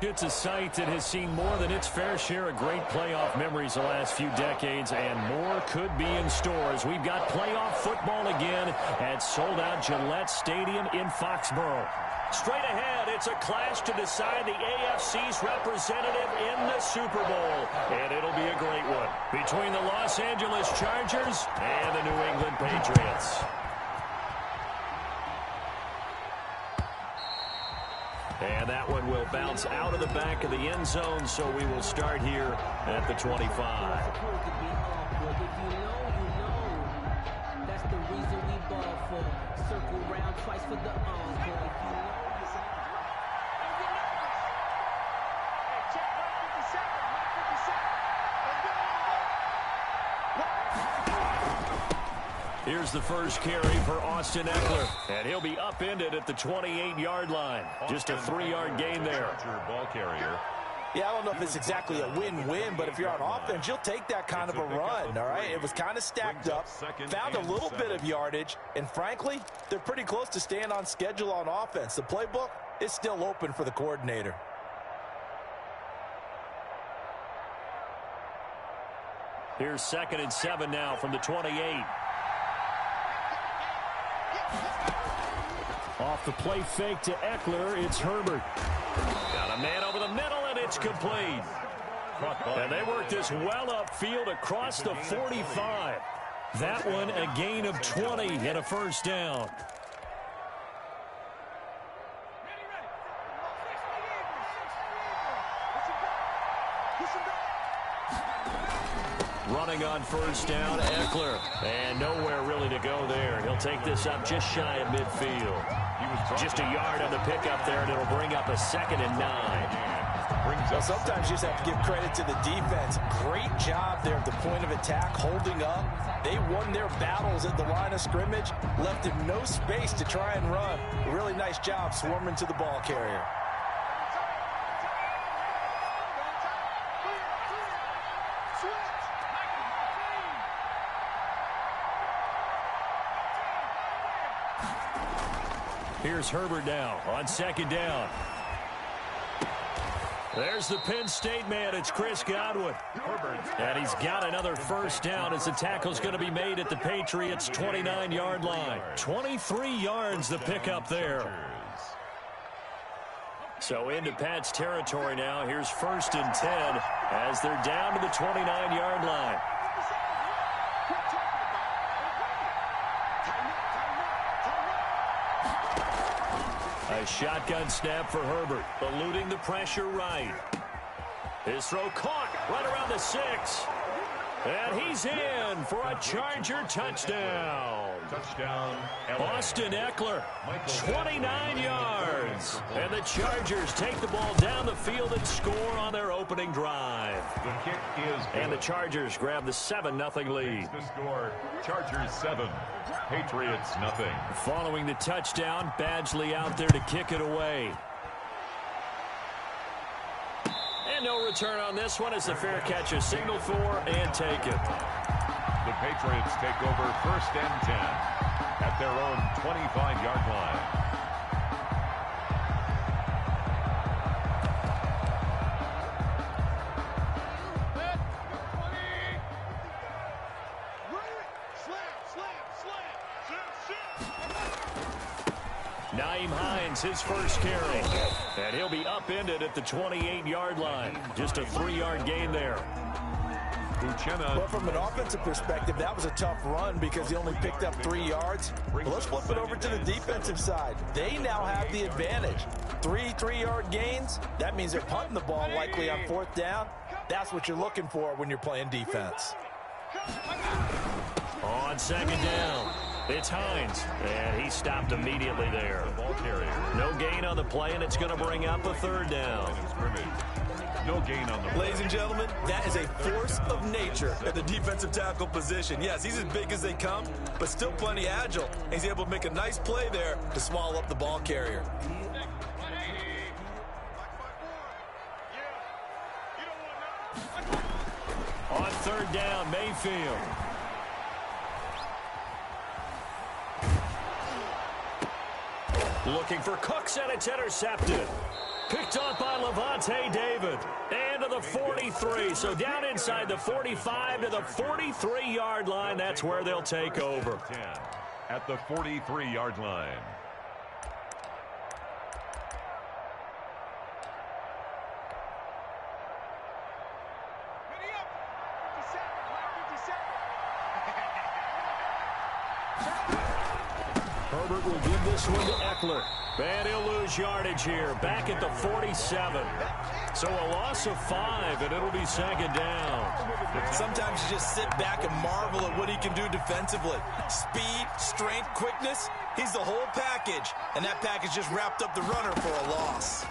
It's a site that has seen more than its fair share of great playoff memories the last few decades, and more could be in store as we've got playoff football again at sold-out Gillette Stadium in Foxborough. Straight ahead, it's a clash to decide the AFC's representative in the Super Bowl, and it'll be a great one between the Los Angeles Chargers and the New England Patriots. And that one will bounce out of the back of the end zone, so we will start here at the 25. That's the reason we ball for. Circle round twice for the encore. Here's the first carry for Austin Ekeler, and he'll be upended at the 28-yard line. Just a 3-yard gain there. Ball carrier. Yeah, I don't know if it's exactly a win-win, but if you're on offense, you'll take that kind of a run, all right? It was kind of stacked up, found a little bit of yardage, and frankly, they're pretty close to staying on schedule on offense. The playbook is still open for the coordinator. Here's 2nd and 7 now from the 28. Off the play fake to Ekeler, it's Herbert. Got a man over the middle, and it's complete. And they worked this well upfield across the 45. That one a gain of 20 and a first down. Running on first down, Ekeler. And nowhere really to go there. He'll take this up just shy of midfield. Just a yard on the pickup there, and it'll bring up a 2nd and 9. Well, sometimes you just have to give credit to the defense. Great job there at the point of attack, holding up. They won their battles at the line of scrimmage, left him no space to try and run. A really nice job swarming to the ball carrier. Here's Herbert now on 2nd down. There's the Penn State man. It's Chris Godwin. And he's got another first down as the tackle's going to be made at the Patriots' 29-yard line. 23 yards the pickup there. So into Pat's territory now. Here's 1st and 10 as they're down to the 29-yard line. A shotgun snap for Herbert, eluding the pressure right. His throw caught right around the 6. And he's in for a Charger touchdown. Austin Ekeler, 29 yards. And the Chargers take the ball down the field and score on their opening drive. The kick is good. And the Chargers grab the 7-0 lead. The score, Chargers 7, Patriots nothing. Following the touchdown, Badgley out there to kick it away. And no return on this one as the fair catch is signaled for and taken. The Patriots take over 1st and 10 at their own 25-yard line. Nyheim Hines, his first carry. And he'll be upended at the 28-yard line. Just a 3-yard gain there. Well, from an offensive perspective, that was a tough run because he only picked up 3 yards. But let's flip it over to the defensive side. They now have the advantage. 3-3-yard gains. That means they're punting the ball likely on 4th down. That's what you're looking for when you're playing defense. On 2nd down, it's Hines. And he stopped immediately there. No gain on the play, and it's going to bring up a 3rd down. No gain on the play. Ladies and gentlemen, that is a force of nature at the defensive tackle position. Yes, he's as big as they come, but still plenty agile. He's able to make a nice play there to swallow up the ball carrier. On 3rd down, Mayfield. Looking for Cooks, and it's intercepted. Picked up by Lavonte David. And to the 43. So down inside the 45 to the 43-yard line. That's where they'll take over. 10 at the 43-yard line. Herbert will give this one to Eckler. And he'll lose yardage here. Back at the 47. So a loss of 5, and it'll be second down. Sometimes you just sit back and marvel at what he can do defensively. Speed, strength, quickness. He's the whole package. And that package just wrapped up the runner for a loss.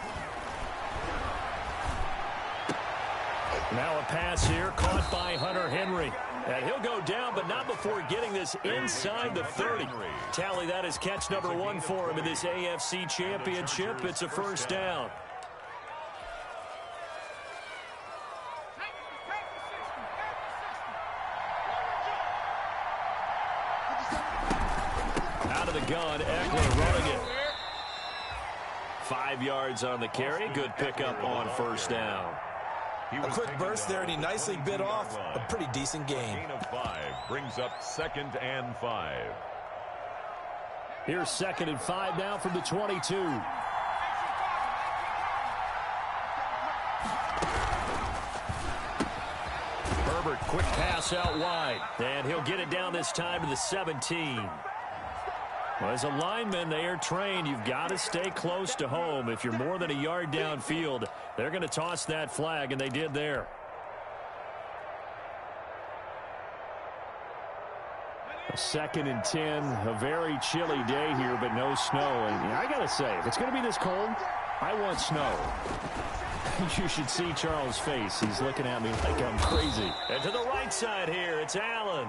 Now a pass here caught by Hunter Henry. And he'll go down, but not before getting this inside the 30. Tally, that is catch number 1 for him in this AFC Championship. It's a first down. Out of the gun, Eckler running it. 5 yards on the carry. Good pickup on first down. A quick burst there, and he nicely bit off a pretty decent gain. Gain of 5 brings up 2nd and 5. Here's 2nd and 5 now from the 22. Herbert, quick pass out wide. And he'll get it down this time to the 17. Well, as a lineman, they are trained. You've got to stay close to home. If you're more than a yard downfield, they're going to toss that flag, and they did there. A 2nd and 10, a very chilly day here, but no snow. And I got to say, if it's going to be this cold, I want snow. You should see Charles' face. He's looking at me like I'm crazy. And to the right side here, it's Allen.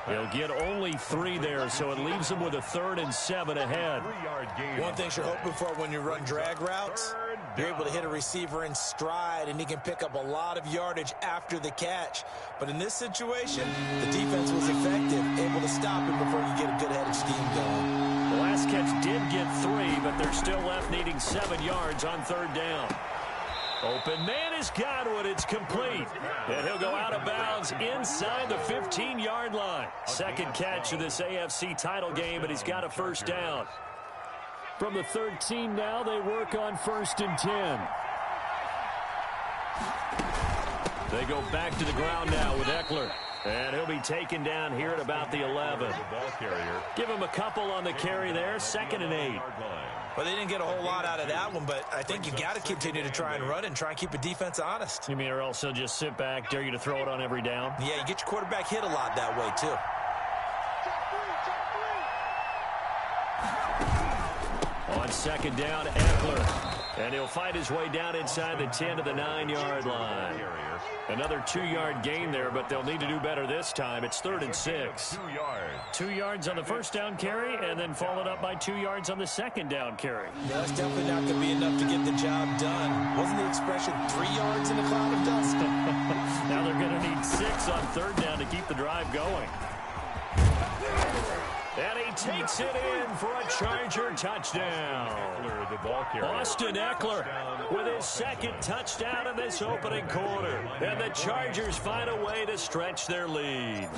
He'll get only 3 there, so it leaves him with a 3rd and 7 ahead. One thing you're hoping for when you run drag routes, you're able to hit a receiver in stride, and he can pick up a lot of yardage after the catch. But in this situation, the defense was effective, able to stop him before you get a good-headed scheme going. The last catch did get 3, but they're still left needing 7 yards on 3rd down. Open man is Godwin. It's complete. And he'll go out of bounds inside the 15-yard line. 2nd catch of this AFC title game, and he's got a first down. From the 13 now, they work on 1st and 10. They go back to the ground now with Eckler. And he'll be taken down here at about the 11. Give him a couple on the carry there. 2nd and 8. Well, they didn't get a whole lot out of that one, but I think you got to continue to try and run and try and keep the defense honest. You mean or else they'll just sit back, dare you to throw it on every down? Yeah, you get your quarterback hit a lot that way, too. On 2nd down, Eckler. And he'll fight his way down inside the 10 to the 9-yard line. Another 2-yard gain there, but they'll need to do better this time. It's 3rd and 6. 2 yards on the 1st down carry, and then followed up by 2 yards on the 2nd down carry. Yeah, that's definitely not going to be enough to get the job done. Wasn't the expression 3 yards in a cloud of dust? Now they're going to need 6 on 3rd down to keep the drive going. And he takes it in for a Charger touchdown. Austin Eckler with his 2nd touchdown in this opening quarter. And the Chargers find a way to stretch their lead.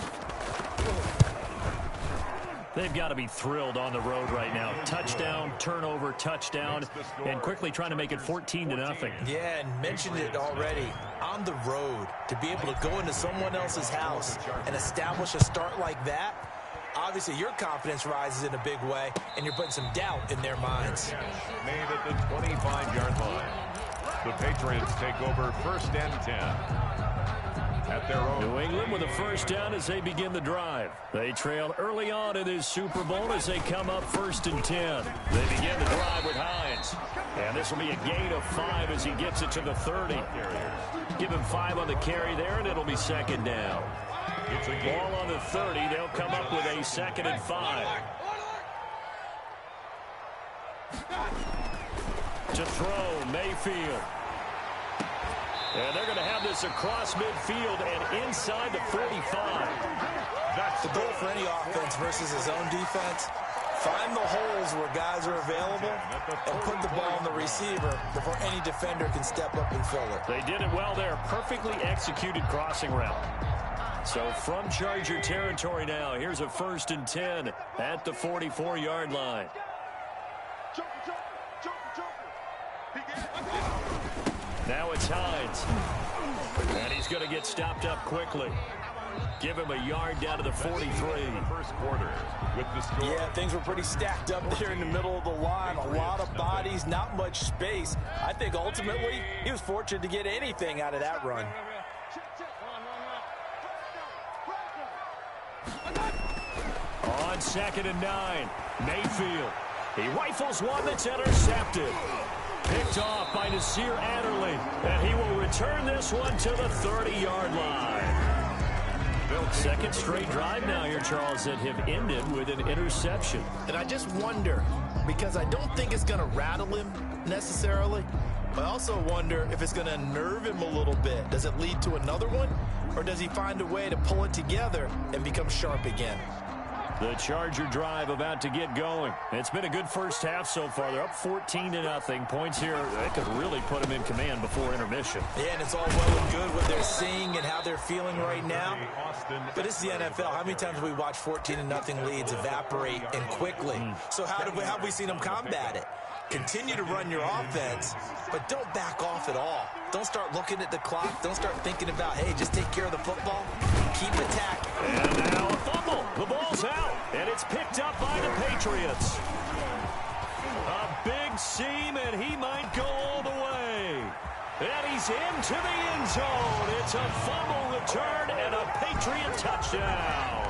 They've got to be thrilled on the road right now. Touchdown, turnover, touchdown, and quickly trying to make it 14-0. Yeah, and mentioned it already. On the road, to be able to go into someone else's house and establish a start like that, obviously your confidence rises in a big way, and you're putting some doubt in their minds. Made at the 25-yard line. The Patriots take over 1st and 10. At their own. New England with a first down as they begin the drive. They trail early on in this Super Bowl as they come up 1st and 10. They begin the drive with Hines. And this will be a gain of 5 as he gets it to the 30. Give him 5 on the carry there, and it'll be 2nd down. It's a ball on the 30. They'll come up with a 2nd and 5. To throw, Mayfield. And they're going to have this across midfield and inside the 45. That's the goal for any offense versus his own defense. Find the holes where guys are available and put the ball on the receiver before any defender can step up and fill it. They did it well there. Perfectly executed crossing route. So from Charger territory now, here's a 1st and 10 at the 44-yard line. Now it's Hines. And he's going to get stopped up quickly. Give him a yard down to the 43. First quarter with the score. Yeah, things were pretty stacked up there in the middle of the line. A lot of bodies, not much space. I think ultimately he was fortunate to get anything out of that run. On 2nd and 9, Mayfield. He rifles one that's intercepted. Picked off by Nasir Adderley. And he will return this one to the 30-yard line. Second straight drive now here, Charles, that have ended with an interception. And I just wonder, because I don't think it's going to rattle him necessarily, but I also wonder if it's going to unnerve him a little bit. Does it lead to another one, or does he find a way to pull it together and become sharp again? The Charger drive about to get going. It's been a good first half so far. They're up 14-0. Points here, they could really put them in command before intermission. Yeah, and it's all well and good what they're seeing and how they're feeling right now. But it's the NFL. How many times have we watched 14-0 leads evaporate and quickly? So how have we seen them combat it? Continue to run your offense, but don't back off at all. Don't start looking at the clock. Don't start thinking about, hey, just take care of the football. Keep attacking. And now a fumble. The ball's out, and it's picked up by the Patriots. A big seam, and he might go all the way. And he's into the end zone. It's a fumble return and a Patriot touchdown.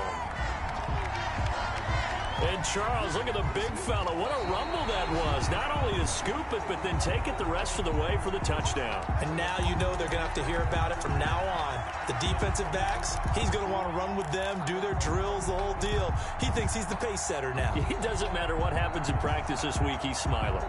And Charles, look at the big fella. What a rumble that was. Not only to scoop it, but then take it the rest of the way for the touchdown. And now you know they're going to have to hear about it from now on. The defensive backs, he's going to want to run with them, do their drills, the whole deal. He thinks he's the pace setter now. It doesn't matter what happens in practice this week, he's smiling.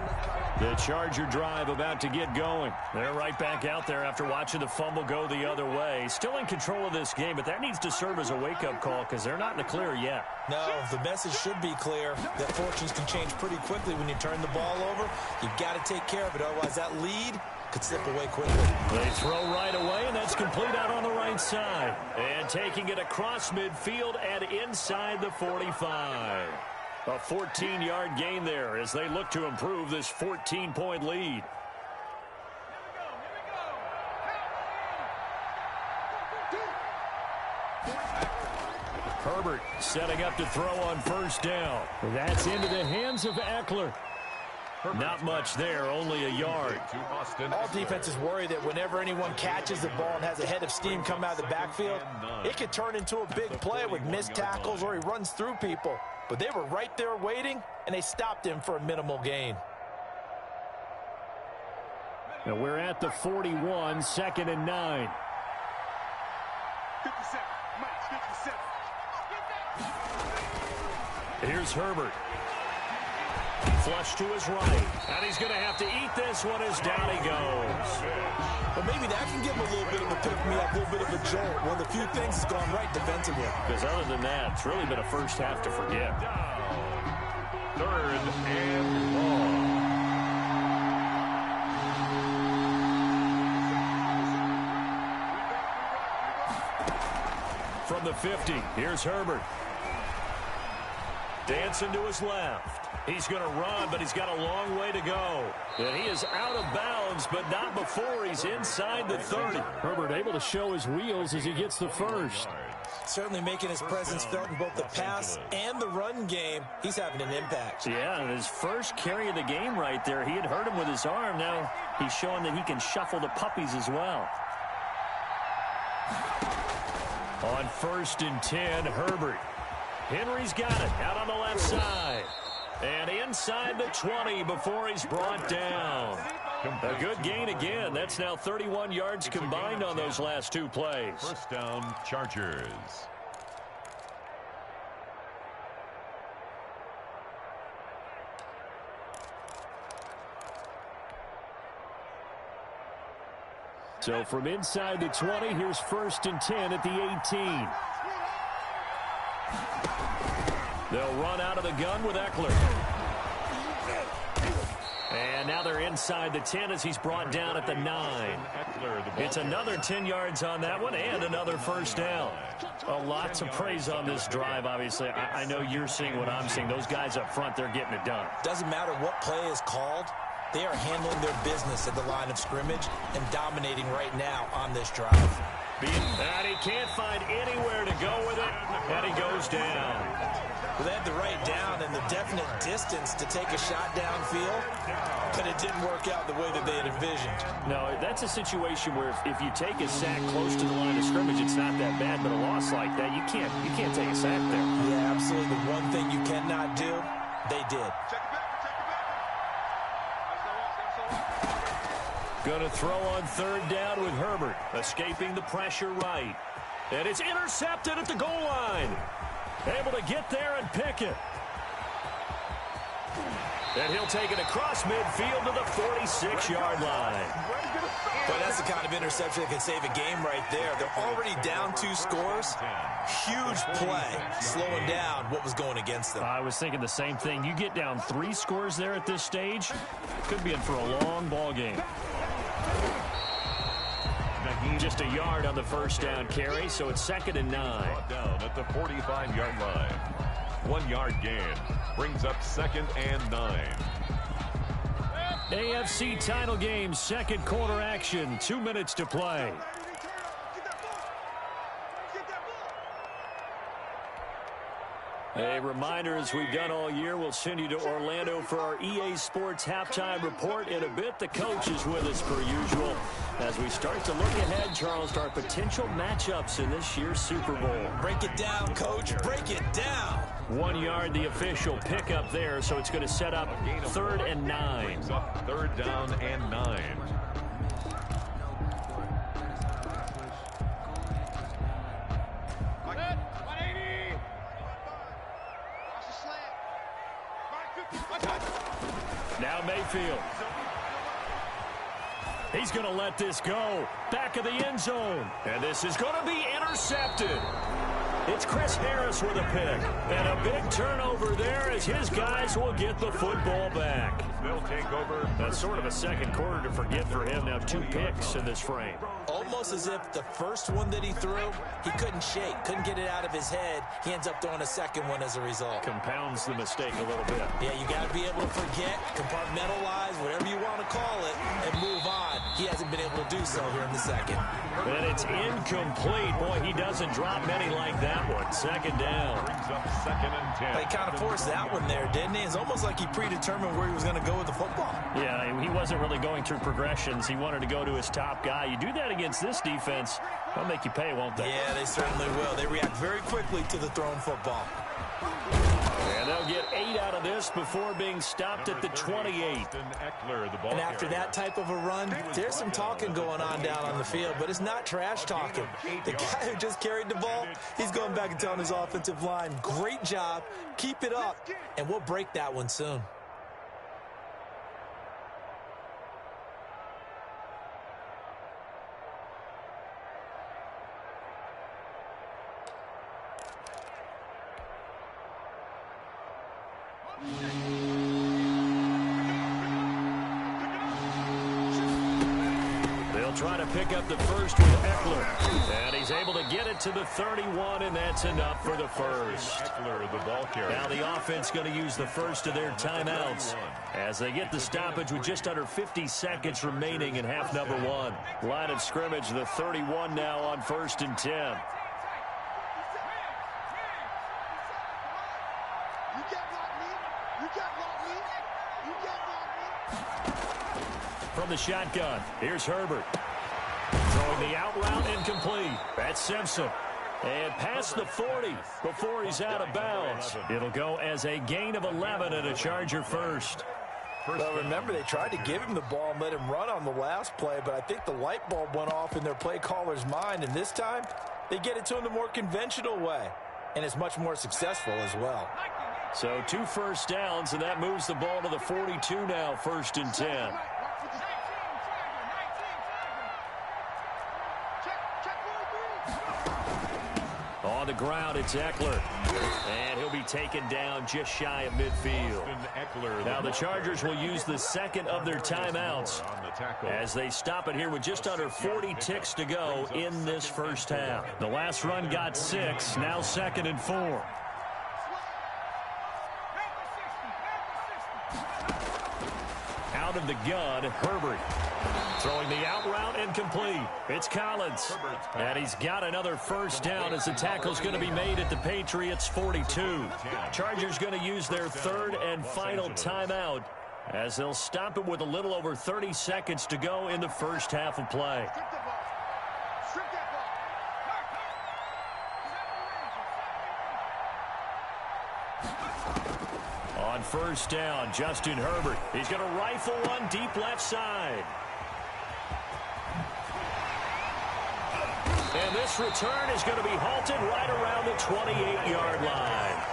The Charger drive about to get going. They're right back out there after watching the fumble go the other way. Still in control of this game, but that needs to serve as a wake-up call because they're not in the clear yet. No, the message should be clear that fortunes can change pretty quickly when you turn the ball over. You've got to take care of it, otherwise that lead could slip away quickly. They throw right away, and that's complete out on the right side. And taking it across midfield and inside the 45. A 14-yard gain there as they look to improve this 14-point lead. Herbert setting up to throw on first down. That's into the hands of Eckler. Not much there, only a yard. All defenses worry that whenever anyone catches the ball and has a head of steam come out of the backfield, it could turn into a big play with missed tackles or he runs through people. But they were right there waiting, and they stopped him for a minimal gain. Now we're at the 41, 2nd and 9. 57, Mike, 57. Here's Herbert. Flush to his right. And he's going to have to eat this one as down he goes. But maybe that can give him a little bit of a pick-me-up, a little bit of a jolt. One of the few things that's gone right defensively. Because other than that, it's really been a first half to forget. 3rd and long. From the 50, here's Herbert. Dancing to his left. He's going to run, but he's got a long way to go. And he is out of bounds, but not before he's inside the 30. Herbert able to show his wheels as he gets the first. Certainly making his presence felt in both the pass and the run game. He's having an impact. Yeah, and his first carry of the game right there, he had hurt him with his arm. Now he's showing that he can shuffle the puppies as well. On 1st and 10, Herbert. Henry's got it out on the left side. And inside the 20 before he's brought down. A good gain again. That's now 31 yards combined on those last two plays. First down, Chargers. So from inside the 20, here's 1st and 10 at the 18. They'll run out of the gun with Eckler. And now they're inside the 10 as he's brought down at the 9. It's another 10 yards on that one and another first down. Lots of praise on this drive, obviously. I know you're seeing what I'm seeing. Those guys up front, they're getting it done. Doesn't matter what play is called. They are handling their business at the line of scrimmage and dominating right now on this drive. And he can't find anywhere to go with it, and he goes down. Well, they had the right down and the definite distance to take a shot downfield, but it didn't work out the way that they had envisioned. No, that's a situation where if you take a sack close to the line of scrimmage, it's not that bad, but a loss like that, you can't take a sack there. Yeah, absolutely. The one thing you cannot do, they did. Going to throw on third down with Herbert, escaping the pressure right. And it's intercepted at the goal line. Able to get there and pick it. And he'll take it across midfield to the 46-yard line. But that's the kind of interception that can save a game right there. They're already down 2 scores. Huge play, slowing down what was going against them. I was thinking the same thing. You get down 3 scores there at this stage, could be in for a long ball game. Just a yard on the first down carry, so it's 2nd and 9. Brought down at the 45-yard line. 1 yard gain brings up 2nd and 9. AFC title game, second quarter action, 2 minutes to play. A reminder, as we've done all year, we'll send you to Orlando for our EA Sports halftime report in a bit. The coach is with us per usual as we start to look ahead, Charles, to our potential matchups in this year's Super Bowl. Break it down, Coach. Break it down. 1 yard, the official pickup there, so it's going to set up 3rd and 9. Brings up 3rd down and 9. Now Mayfield. He's going to let this go. Back of the end zone. And this is going to be intercepted. It's Chris Harris with a pick. And a big turnover there as his guys will get the football back. They'll take over. That's sort of a second quarter to forget for him. Now 2 picks in this frame. Almost as if the first one that he threw, he couldn't shake, couldn't get it out of his head. He ends up throwing a second one as a result. Compounds the mistake a little bit. Yeah, you got to be able to forget, compartmentalize, whatever you want to call it, and move on. He hasn't been able to do so here in the second. And it's incomplete. Boy, he doesn't drop many like that one. 2nd down. Brings up 2nd and 10. But he kind of forced that one there, didn't he? It's almost like he predetermined where he was going to go with the football. Yeah, he wasn't really going through progressions. He wanted to go to his top guy. You do that against this defense, they'll make you pay, won't they? Yeah, they certainly will. They react very quickly to the thrown football. And they'll get 8 out of this before being stopped at the 28. And after that type of a run, there's some talking going on down on the field, but it's not trash talking. The guy who just carried the ball, he's going back and telling his offensive line, great job, keep it up, and we'll break that one soon. They'll try to pick up the first with Eckler. And he's able to get it to the 31, and that's enough for the first. Eckler, the ball carrier. Now the offense going to use the first of their timeouts as they get the stoppage with just under 50 seconds remaining in half number 1. Line of scrimmage, the 31 now on 1st and 10. From the shotgun, here's Herbert. Throwing the out route incomplete. That's Simpson. And past the 40 before he's out of bounds. It'll go as a gain of 11 and a Charger first. Well, remember, they tried to give him the ball and let him run on the last play, but I think the light bulb went off in their play caller's mind, and this time they get it to him the more conventional way, and it's much more successful as well. So 2 first downs, and that moves the ball to the 42 now, 1st and 10. On on the ground, it's Eckler. And he'll be taken down just shy of midfield. Now the Chargers will use the second of their timeouts as they stop it here with just under 40 ticks to go in this first half. The last run got 6, now 2nd and 4. Out of the gun, Herbert. Throwing the out route incomplete. It's Collins. And he's got another first down as the tackle's going to be made at the Patriots' 42. Chargers going to use their third and final timeout as they'll stop it with a little over 30 seconds to go in the first half of play. On first down, Justin Herbert. He's going to rifle one deep left side. And this return is going to be halted right around the 28-yard line.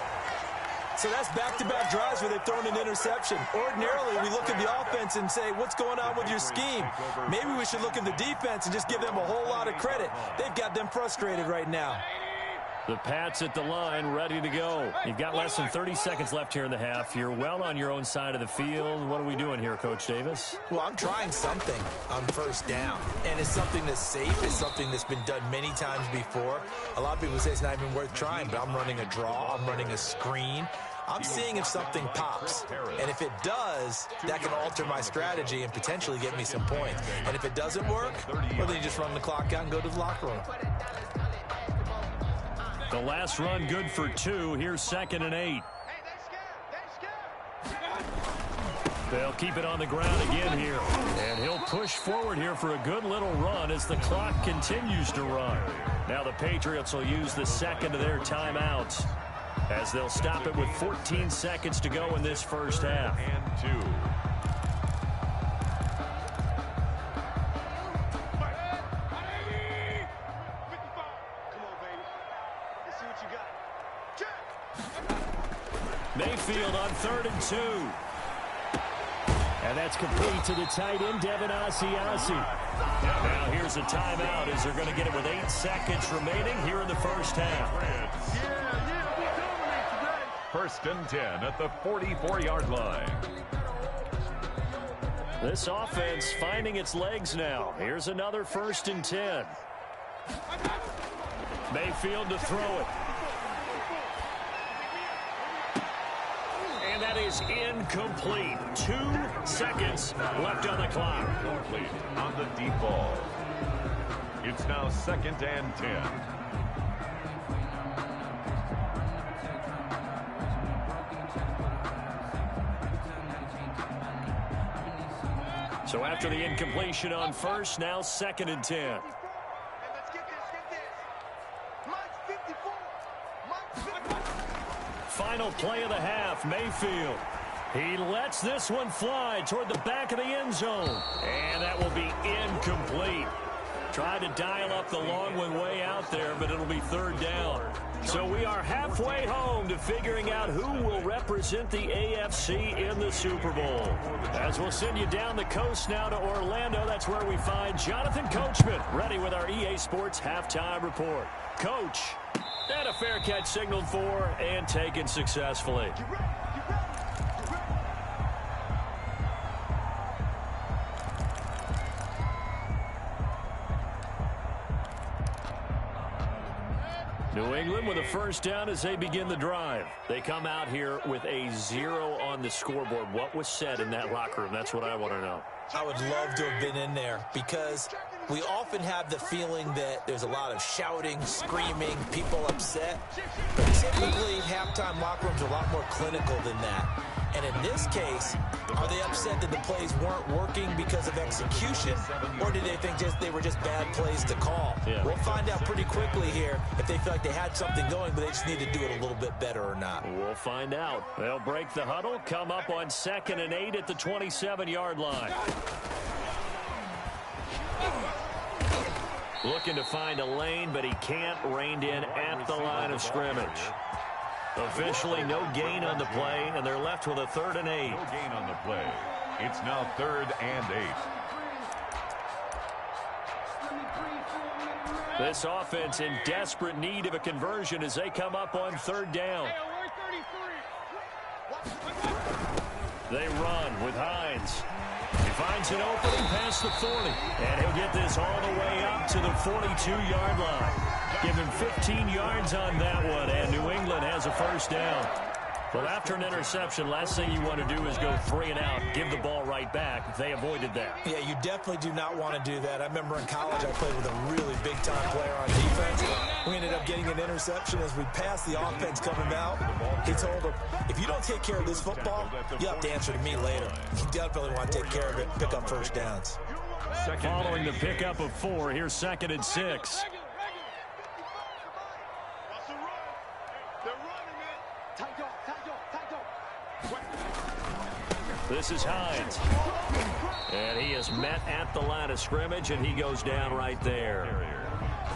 So that's back-to-back drives where they've thrown an interception. Ordinarily, we look at the offense and say, what's going on with your scheme? Maybe we should look at the defense and just give them a whole lot of credit. They've got them frustrated right now. The Pats at the line, ready to go. You've got less than 30 seconds left here in the half. You're well on your own side of the field. What are we doing here, Coach Davis? Well, I'm trying something on first down. And it's something that's safe. It's something that's been done many times before. A lot of people say it's not even worth trying, but I'm running a draw. I'm running a screen. I'm seeing if something pops. And if it does, that can alter my strategy and potentially get me some points. And if it doesn't work, well, then you just run the clock out and go to the locker room. The last run good for 2. Here's 2nd and 8. They'll keep it on the ground again here. And he'll push forward here for a good little run as the clock continues to run. Now the Patriots will use the second of their timeouts as they'll stop it with 14 seconds to go in this first half. And 2. Mayfield on 3rd and 2. And that's complete to the tight end, Devin Asiasi. Now here's a timeout as they're going to get it with 8 seconds remaining here in the first half. 1st and 10 at the 44-yard line. This offense finding its legs now. Here's another 1st and 10. Mayfield to throw it. And that is incomplete. 2 seconds left on the clock. Complete on the deep ball. It's now 2nd and 10. So after the incompletion on first, now 2nd and 10. Final play of the half, Mayfield. He lets this one fly toward the back of the end zone. And that will be incomplete. Tried to dial up the long one way out there, but it'll be 3rd down. So we are halfway home to figuring out who will represent the AFC in the Super Bowl. As we'll send you down the coast now to Orlando, that's where we find Jonathan Coachman, ready with our EA Sports Halftime Report. Coach, and a fair catch signaled for and taken successfully. New England with a first down as they begin the drive. They come out here with a 0 on the scoreboard. What was said in that locker room? That's what I want to know. I would love to have been in there because we often have the feeling that there's a lot of shouting, screaming, people upset. But typically, halftime locker rooms are a lot more clinical than that. And in this case, are they upset that the plays weren't working because of execution, or did they think they were just bad plays to call? Yeah. We'll find out pretty quickly here if they feel like they had something going, but they just need to do it a little bit better or not. We'll find out. They'll break the huddle, come up on 2nd and 8 at the 27-yard line. Looking to find a lane, but he can't. Reined in at the line of scrimmage. Officially no gain on the play, and they're left with a 3rd and 8. No gain on the play. It's now 3rd and 8. This offense in desperate need of a conversion as they come up on third down. They run with Hines. He finds an opening past the 40, and he'll get this all the way up to the 42-yard line. Give him 15 yards on that one, and New England has a first down. Well, after an interception, last thing you want to do is go 3 and out, give the ball right back. They avoided that. Yeah, you definitely do not want to do that. I remember in college I played with a really big-time player on defense. We ended up getting an interception as we passed the offense coming out. He told him, if you don't take care of this football, you have to answer to me later. You definitely want to take care of it, pick up first downs. Following the pickup of 4, here's 2nd and 6. This is Hines. And he is met at the line of scrimmage, and he goes down right there.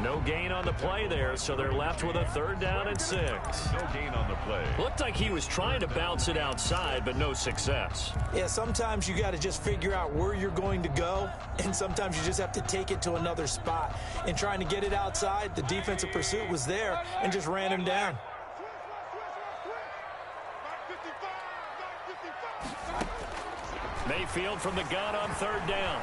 No gain on the play there, so they're left with a 3rd down and 6. No gain on the play. Looked like he was trying to bounce it outside, but no success. Yeah, sometimes you got to just figure out where you're going to go, and sometimes you just have to take it to another spot. And trying to get it outside, the defensive pursuit was there and just ran him down. Mayfield from the gun on 3rd down.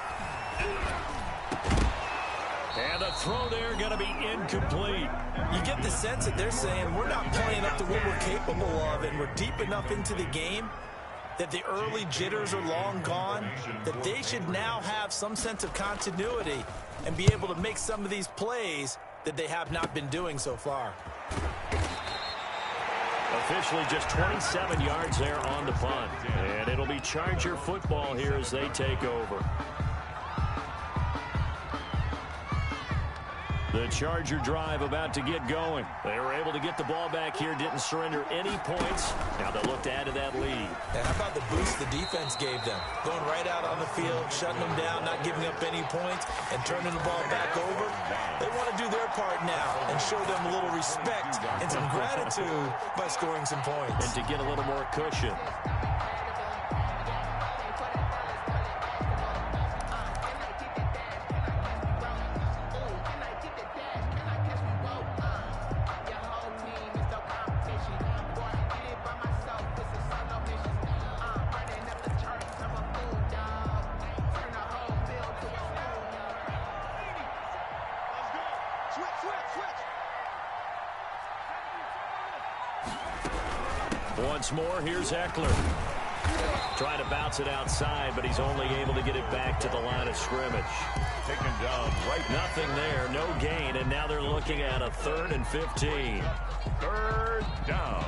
And the throw there going to be incomplete. You get the sense that they're saying we're not playing up to what we're capable of, and we're deep enough into the game that the early jitters are long gone, that they should now have some sense of continuity and be able to make some of these plays that they have not been doing so far. Officially just 27 yards there on the punt. And it'll be Charger football here as they take over. The Charger drive about to get going. They were able to get the ball back here, didn't surrender any points. Now they'll look to add to that lead. And how about the boost the defense gave them? Going right out on the field, shutting them down, not giving up any points, and turning the ball back over. They want to do their part now and show them a little respect and some gratitude by scoring some points. And to get a little more cushion. Once more, here's Eckler. Trying to bounce it outside, but he's only able to get it back to the line of scrimmage. Taken down right. Nothing there, no gain, and now they're looking at a 3rd and 15. 3rd down.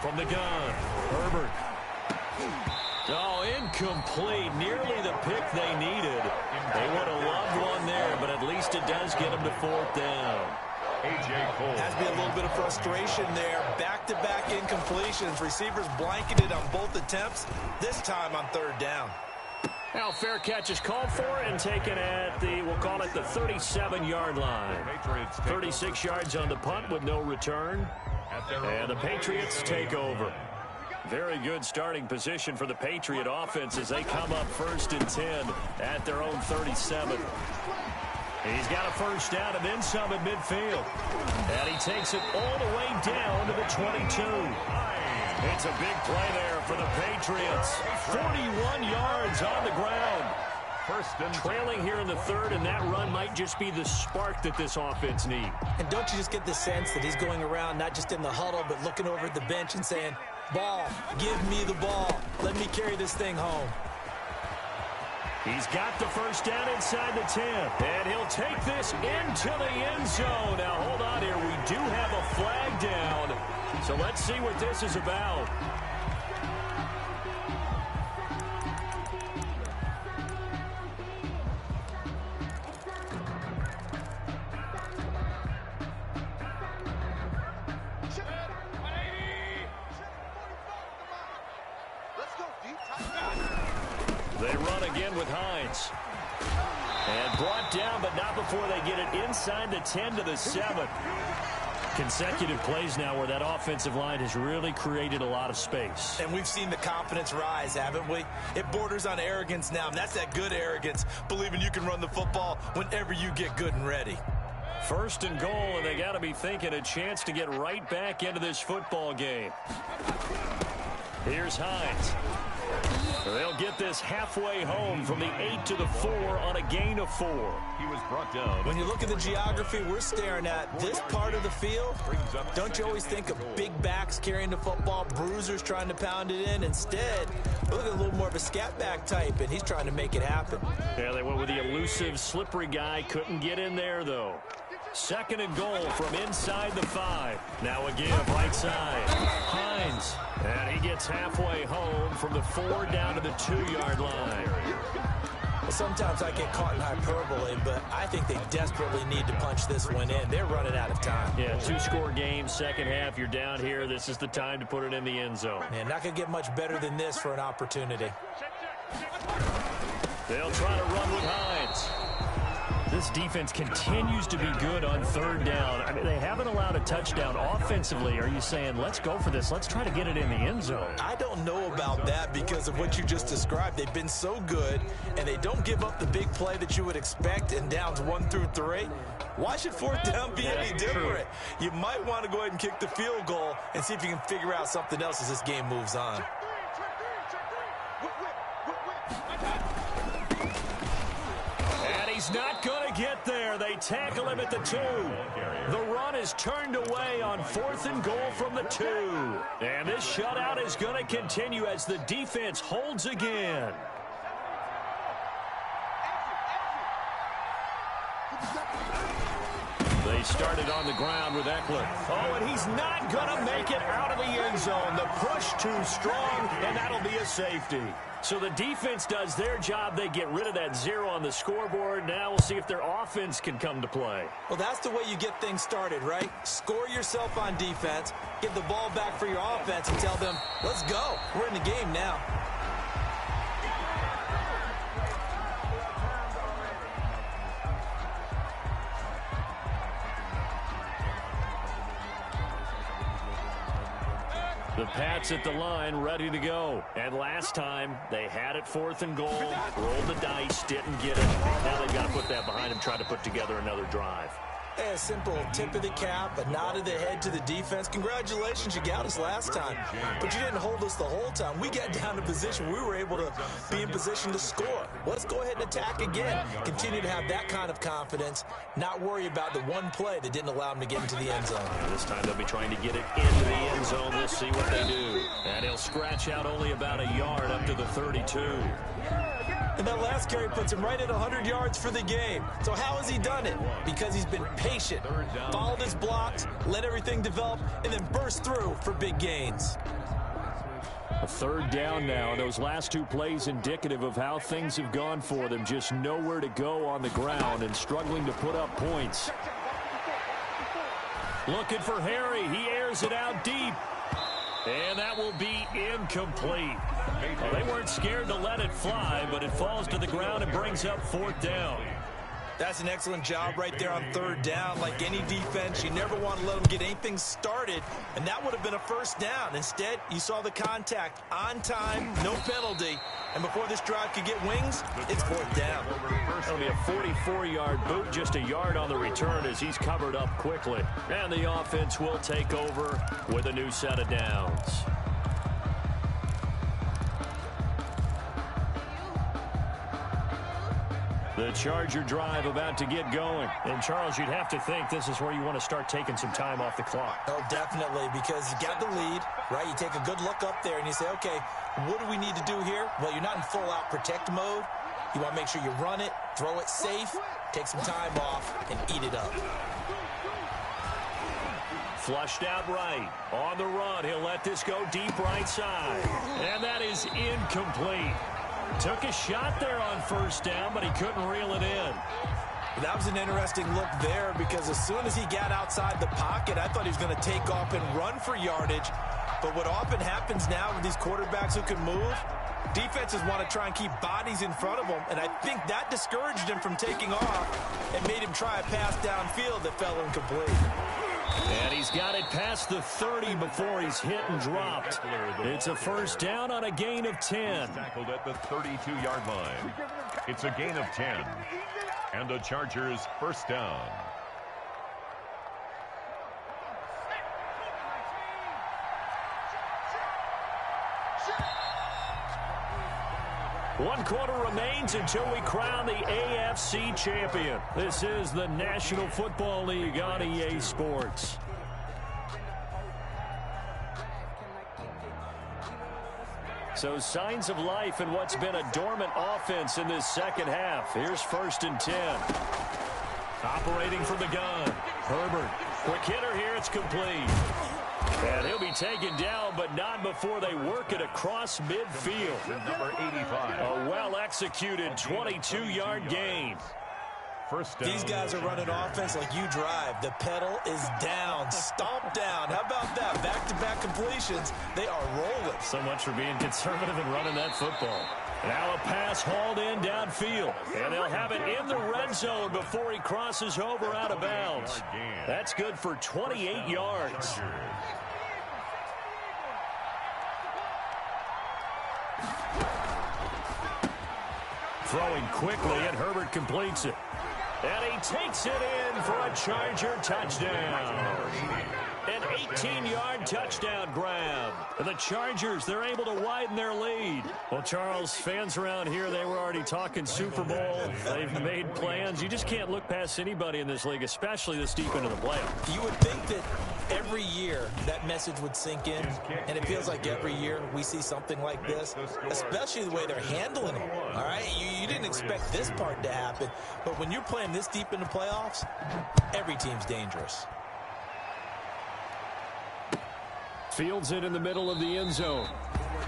From the gun, Herbert. Oh, incomplete. Nearly the pick they needed. They would have loved one there, but at least it does get them to 4th down. A.J. Cole. Has to be a little bit of frustration there. Back-to-back incompletions. Receivers blanketed on both attempts, this time on 3rd down. Now, fair catch is called for and taken at the, we'll call it the 37-yard line. 36 yards on the punt with no return. And the Patriots take over. Very good starting position for the Patriot offense as they come up 1st and 10 at their own 37. He's got a first down and then some at midfield. And he takes it all the way down to the 22. It's a big play there for the Patriots. 41 yards on the ground. Trailing here in the 3rd, and that run might just be the spark that this offense needs. And don't you just get the sense that he's going around not just in the huddle, but looking over at the bench and saying, ball, give me the ball. Let me carry this thing home. He's got the first down inside the 10, and he'll take this into the end zone. Now, hold on here. We do have a flag down, so let's see what this is about. They run again with Hines. And brought down, but not before they get it inside the 10 to the 7. Consecutive plays now where that offensive line has really created a lot of space. And we've seen the confidence rise, haven't we? It borders on arrogance now, and that's that good arrogance, believing you can run the football whenever you get good and ready. First and goal, and they got to be thinking a chance to get right back into this football game. Here's Hines. They'll get this halfway home from the 8 to the 4 on a gain of 4. He was brought down. When you look at the geography we're staring at, this part of the field, don't you always think of big backs carrying the football, bruisers trying to pound it in? Instead, look at a little more of a scat back type, and he's trying to make it happen. Yeah, they went with the elusive, slippery guy. Couldn't get in there, though. Second and goal from inside the 5. Now again, right side. Hines. And he gets halfway home from the 4 down to the 2-yard line. Well, sometimes I get caught in hyperbole, but I think they desperately need to punch this one in. They're running out of time. Yeah, 2-score game, second half. You're down here. This is the time to put it in the end zone. Man, not going to get much better than this for an opportunity. They'll try to run with Hines. This defense continues to be good on third down. I mean, they haven't allowed a touchdown offensively. Are you saying, let's go for this? Let's try to get it in the end zone. I don't know about that because of what you just described. They've been so good, and they don't give up the big play that you would expect in downs 1 through 3. Why should fourth down be any different? You might want to go ahead and kick the field goal and see if you can figure out something else as this game moves on. He's not going to get there. They tackle him at the 2. The run is turned away on 4th and goal from the 2. And this shutout is going to continue as the defense holds again. They started on the ground with Eckler. Oh, and he's not going to make it out of the end zone. The push too strong, and that'll be a safety. So the defense does their job. They get rid of that 0 on the scoreboard. Now we'll see if their offense can come to play. Well, that's the way you get things started, right? Score yourself on defense, give the ball back for your offense, and tell them, let's go. We're in the game now. The Pats at the line, ready to go. And last time, they had it 4th and goal, rolled the dice, didn't get it. Now they've got to put that behind them, try to put together another drive. A simple tip of the cap, a nod of the head to the defense. Congratulations, you got us last time. But you didn't hold us the whole time. We got down to position. We were able to be in position to score. Let's go ahead and attack again. Continue to have that kind of confidence, not worry about the one play that didn't allow them to get into the end zone. This time they'll be trying to get it into the end zone. We'll see what they do. And he'll scratch out only about a yard up to the 32. And that last carry puts him right at 100 yards for the game. So how has he done it? Because he's been patient, followed his blocks, let everything develop, and then burst through for big gains. A 3rd down now. Those last 2 plays indicative of how things have gone for them. Just nowhere to go on the ground and struggling to put up points. Looking for Harry. He airs it out deep. And that will be incomplete. Well, they weren't scared to let it fly, but it falls to the ground and brings up 4th down. That's an excellent job right there on 3rd down. Like any defense, you never want to let them get anything started, and that would have been a 1st down. Instead, you saw the contact on time, no penalty, and before this drive could get wings, it's 4th down. That'll be a 44-yard boot, just a yard on the return as he's covered up quickly. And the offense will take over with a new set of downs. The Charger drive about to get going. And, Charles, you'd have to think this is where you want to start taking some time off the clock. Oh, definitely, because you got the lead, right? You take a good look up there and you say, okay, what do we need to do here? Well, you're not in full-out protect mode. You want to make sure you run it, throw it safe, take some time off, and eat it up. Flushed out right. On the run, he'll let this go deep right side. And that is incomplete. Took a shot there on 1st down, but he couldn't reel it in. That was an interesting look there because as soon as he got outside the pocket, I thought he was going to take off and run for yardage. But what often happens now with these quarterbacks who can move, defenses want to try and keep bodies in front of them, and I think that discouraged him from taking off and made him try a pass downfield that fell incomplete. And he's got it past the 30 before he's hit and dropped. It's a first down on a gain of 10. Tackled at the 32-yard line. It's a gain of 10. And the Chargers first down. One quarter remains until we crown the AFC champion. This is the National Football League on EA Sports. So signs of life in what's been a dormant offense in this second half. Here's 1st and 10. Operating from the gun. Herbert. Quick hitter here. It's complete. And he'll be taken down, but not before they work it across midfield. Number 85. A well-executed 22-yard gain. First down. These guys are running offense like you drive. The pedal is down, stomp down. How about that? Back-to-back completions. They are rolling. So much for being conservative and running that football. Now a pass hauled in downfield. And they'll have it in the red zone before he crosses over out of bounds. That's good for 28 yards. Throwing quickly, and Herbert completes it. And he takes it in for a Charger touchdown. An 18-yard touchdown grab. And the Chargers, they're able to widen their lead. Well, Charles, fans around here, they were already talking Super Bowl. They've made plans. You just can't look past anybody in this league, especially this deep into the playoffs. You would think that every year that message would sink in, and it feels like every year we see something like this, especially the way they're handling them. All right, you didn't expect this part to happen, but when you're playing this deep in the playoffs, every team's dangerous. Fields it in the middle of the end zone.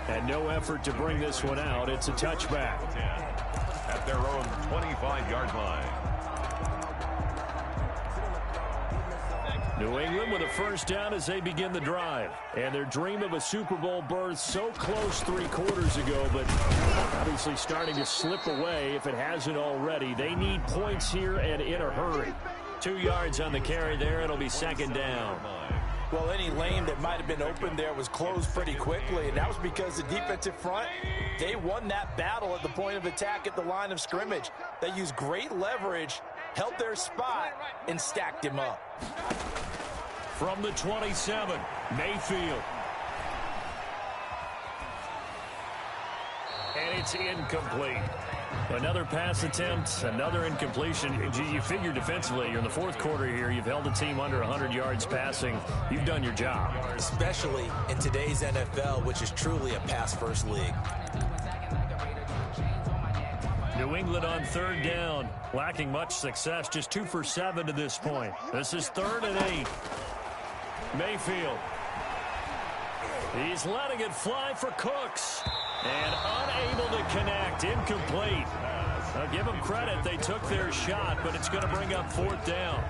And no effort to bring this one out. It's a touchback. At their own 25-yard line. New England with a first down as they begin the drive. And their dream of a Super Bowl berth so close 3 quarters ago, but obviously starting to slip away if it hasn't already. They need points here and in a hurry. 2 yards on the carry there. It'll be second down. Well, any lane that might have been open there was closed pretty quickly, and that was because the defensive front, they won that battle at the point of attack at the line of scrimmage. They used great leverage, held their spot, and stacked him up. From the 27, Mayfield. And it's incomplete. Another pass attempt, another incompletion. You figure defensively, you're in the fourth quarter here. You've held the team under 100 yards passing. You've done your job. Especially in today's NFL, which is truly a pass-first league. New England on third down, lacking much success. Just 2 for 7 to this point. This is 3rd and 8. Mayfield. He's letting it fly for Cooks. And unable to connect. Incomplete. I'll give them credit. They took their shot, but it's going to bring up 4th down.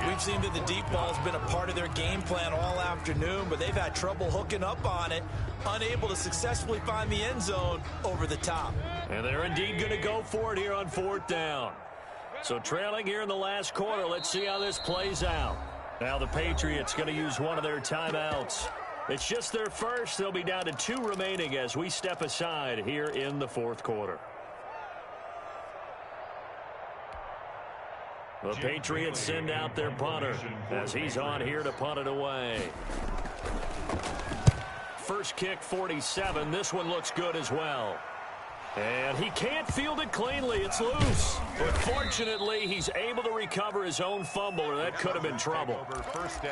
We've seen that the deep ball's been a part of their game plan all afternoon, but they've had trouble hooking up on it, unable to successfully find the end zone over the top. And they're indeed going to go for it here on 4th down. So trailing here in the last quarter. Let's see how this plays out. Now the Patriots going to use one of their timeouts. It's just their first. They'll be down to 2 remaining as we step aside here in the 4th quarter. The Patriots send out their punter as he's on here to punt it away. First kick, 47. This one looks good as well. And he can't field it cleanly. It's loose. But fortunately, he's able to recover his own fumble, or that could have been trouble.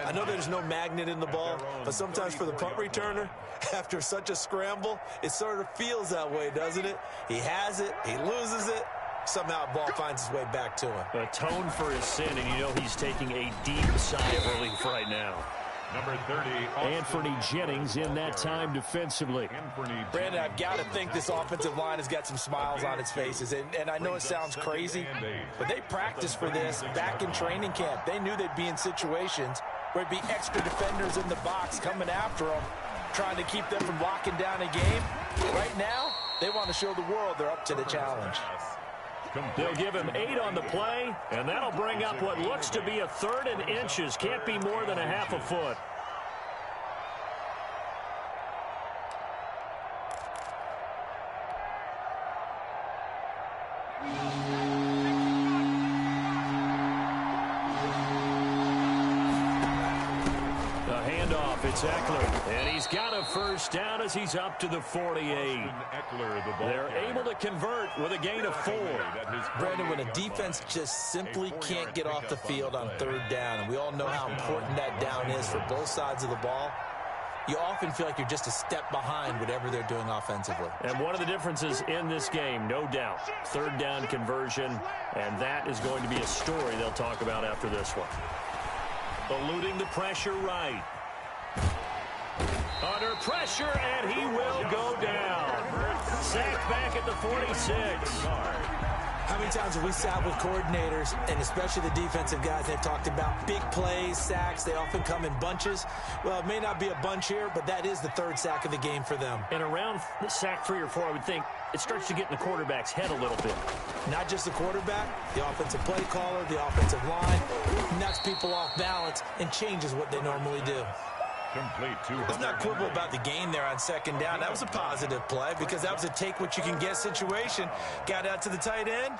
I know there's no magnet in the ball, but sometimes for the punt returner, after such a scramble, it sort of feels that way, doesn't it? He has it, he loses it, somehow the ball finds its way back to him. Atone for his sin, and you know he's taking a deep sigh of relief right now. Number 30, Anthony Jennings in that time defensively. Brandon, I've got to think this offensive line has got some smiles on its faces. And I know it sounds crazy, but they practiced for this back in training camp. They knew they'd be in situations where it'd be extra defenders in the box coming after them, trying to keep them from locking down a game. Right now, they want to show the world they're up to the challenge. They'll give him 8 on the play, and that'll bring up what looks to be a 3rd and inches. Can't be more than a half a foot. It's Eckler, and he's got a first down as he's up to the 48. They're able to convert with a gain of 4. Brandon, when a defense just simply can't get off the field on 3rd down, and we all know how important that down is for both sides of the ball, you often feel like you're just a step behind whatever they're doing offensively. And one of the differences in this game, no doubt, 3rd down conversion, and that is going to be a story they'll talk about after this one. Eluding the pressure right. Under pressure, and he will go down. Sacked back at the 46. How many times have we sat with coordinators, and especially the defensive guys, they've talked about big plays, sacks. They often come in bunches. Well, it may not be a bunch here, but that is the 3rd sack of the game for them. And around sack 3 or 4, I would think it starts to get in the quarterback's head a little bit. Not just the quarterback, the offensive play caller, the offensive line, knocks people off balance and changes what they normally do. Let's not quibble about the gain there on 2nd down. That was a positive play because that was a take-what-you-can-get situation. Got out to the tight end.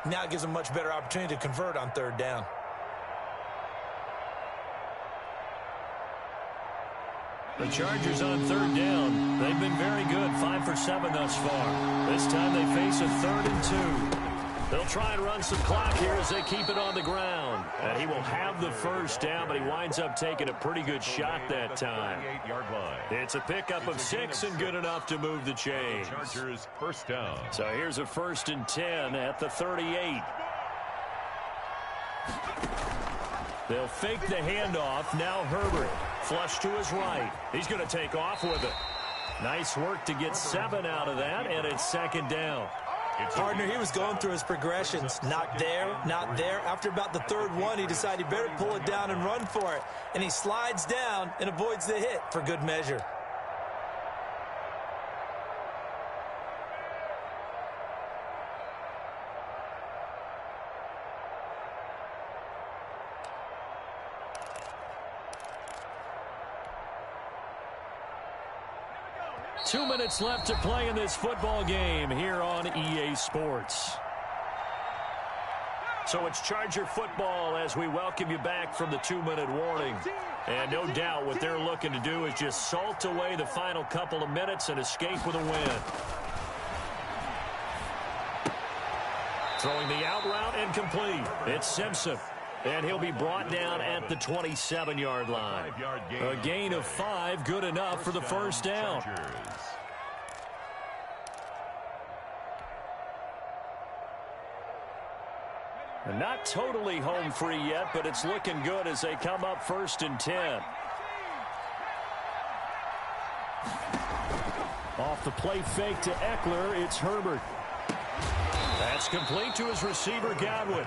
Now it gives them a much better opportunity to convert on 3rd down. The Chargers on 3rd down. They've been very good, 5 for 7 thus far. This time they face a 3rd and 2. They'll try and run some clock here as they keep it on the ground. And he will have the first down, but he winds up taking a pretty good shot that time. It's a pickup of 6 and good enough to move the chains. Chargers first down. So here's a 1st and 10 at the 38. They'll fake the handoff. Now Herbert. Flush to his right. He's going to take off with it. Nice work to get 7 out of that, and it's 2nd down. Partner, he was going through his progressions. Not there, not there. After about the 3rd one, he decided he better pull it down and run for it. And he slides down and avoids the hit for good measure. Two minutes left to play in this football game here on EA Sports. So it's Charger football as we welcome you back from the 2-minute warning. And no doubt what they're looking to do is just salt away the final couple of minutes and escape with a win. Throwing the out route incomplete. It's Simpson. And he'll be brought down at the 27-yard line. A gain of 5, good enough for the first down. And not totally home free yet, but it's looking good as they come up 1st and 10. Off the play fake to Eckler, it's Herbert. That's complete to his receiver, Godwin.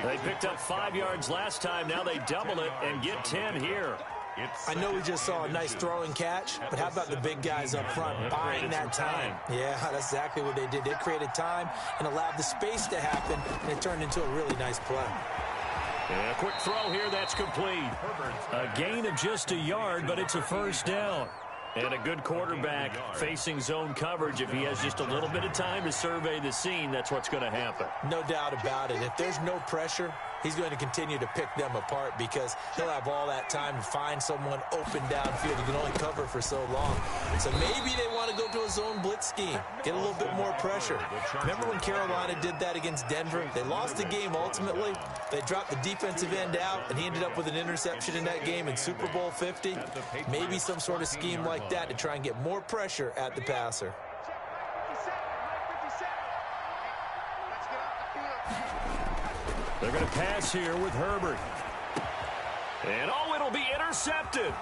They picked up 5 yards last time. Now they double it and get 10 here. I know we just saw a nice throwing catch, but how about the big guys up front buying that time? Yeah, that's exactly what they did. They created time and allowed the space to happen, and it turned into a really nice play. And a quick throw here, that's complete. A gain of just a yard, but it's a first down. And a good quarterback facing zone coverage. If he has just a little bit of time to survey the scene, that's what's going to happen. No doubt about it. If there's no pressure, he's going to continue to pick them apart because he'll have all that time to find someone open downfield. He can only cover for so long. So maybe they want to go to a zone blitz scheme, get a little bit more pressure. Remember when Carolina did that against Denver? They lost the game ultimately. They dropped the defensive end out, and he ended up with an interception in that game in Super Bowl 50. Maybe some sort of scheme like that to try and get more pressure at the passer. They're going to pass here with Herbert. And it'll be intercepted.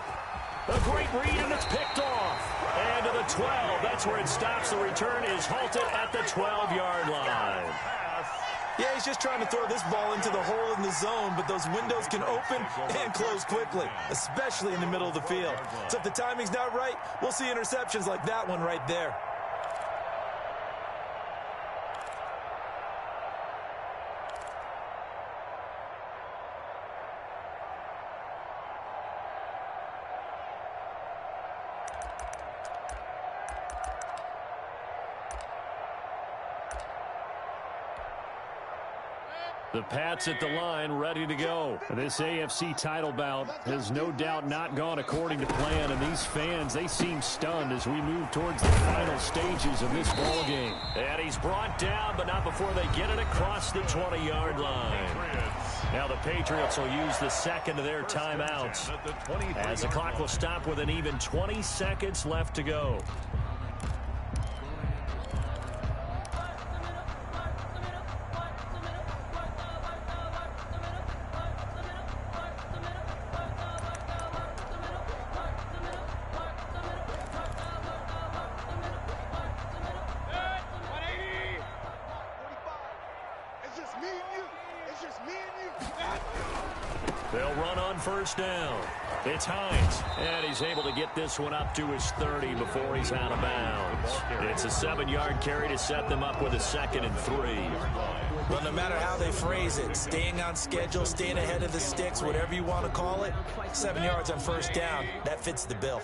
A great read, and it's picked off. And to the 12. That's where it stops. The return is halted at the 12-yard line. Yeah, he's just trying to throw this ball into the hole in the zone, but those windows can open and close quickly, especially in the middle of the field. So if the timing's not right, we'll see interceptions like that one right there. The Pats at the line, ready to go. This AFC title bout has no doubt not gone according to plan, and these fans, they seem stunned as we move towards the final stages of this ball game. And he's brought down, but not before they get it across the 20-yard line. Now the Patriots will use the second of their timeouts, as the clock will stop with an even 20 seconds left to go. They'll run on first down. It's Hines, and he's able to get this one up to his 30 before he's out of bounds. It's a 7-yard carry to set them up with a 2nd and 3. Well, no matter how they phrase it, staying on schedule, staying ahead of the sticks, whatever you want to call it, 7 yards on first down, that fits the bill.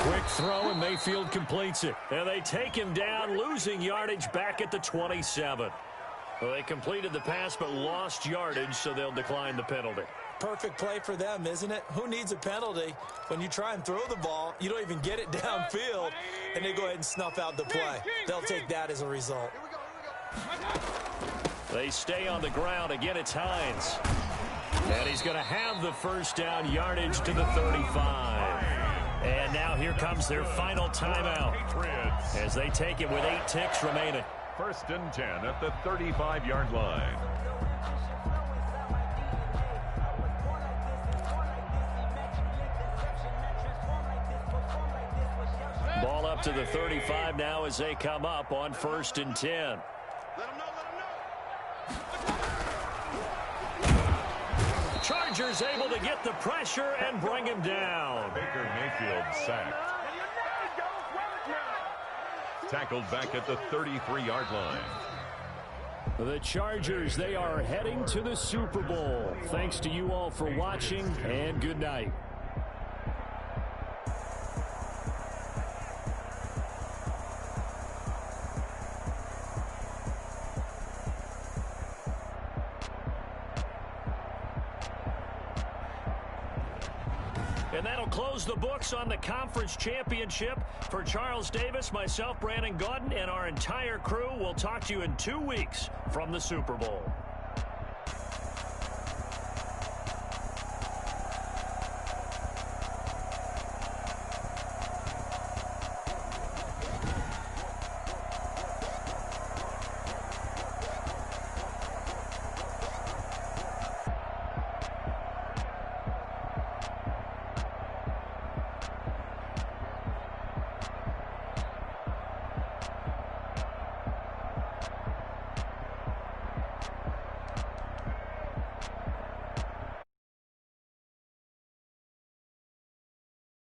Quick throw, and Mayfield completes it. And they take him down, losing yardage back at the 27. Well, they completed the pass but lost yardage, so they'll decline the penalty. Perfect play for them, isn't it? Who needs a penalty? When you try and throw the ball, you don't even get it downfield, and they go ahead and snuff out the play. They'll take that as a result. They stay on the ground. Again, it's Hines. And he's going to have the first down, yardage to the 35. And now here comes their final timeout as they take it with 8 ticks remaining. 1st and 10 at the 35-yard line. Ball up to the 35 now as they come up on 1st and 10. Chargers able to get the pressure and bring him down. Baker Mayfield sacked. Tackled back at the 33-yard line. The Chargers, they are heading to the Super Bowl. Thanks to you all for watching, and good night. And that'll close the books on the conference championship. For Charles Davis, myself, Brandon Gaudin, and our entire crew, we'll talk to you in 2 weeks from the Super Bowl.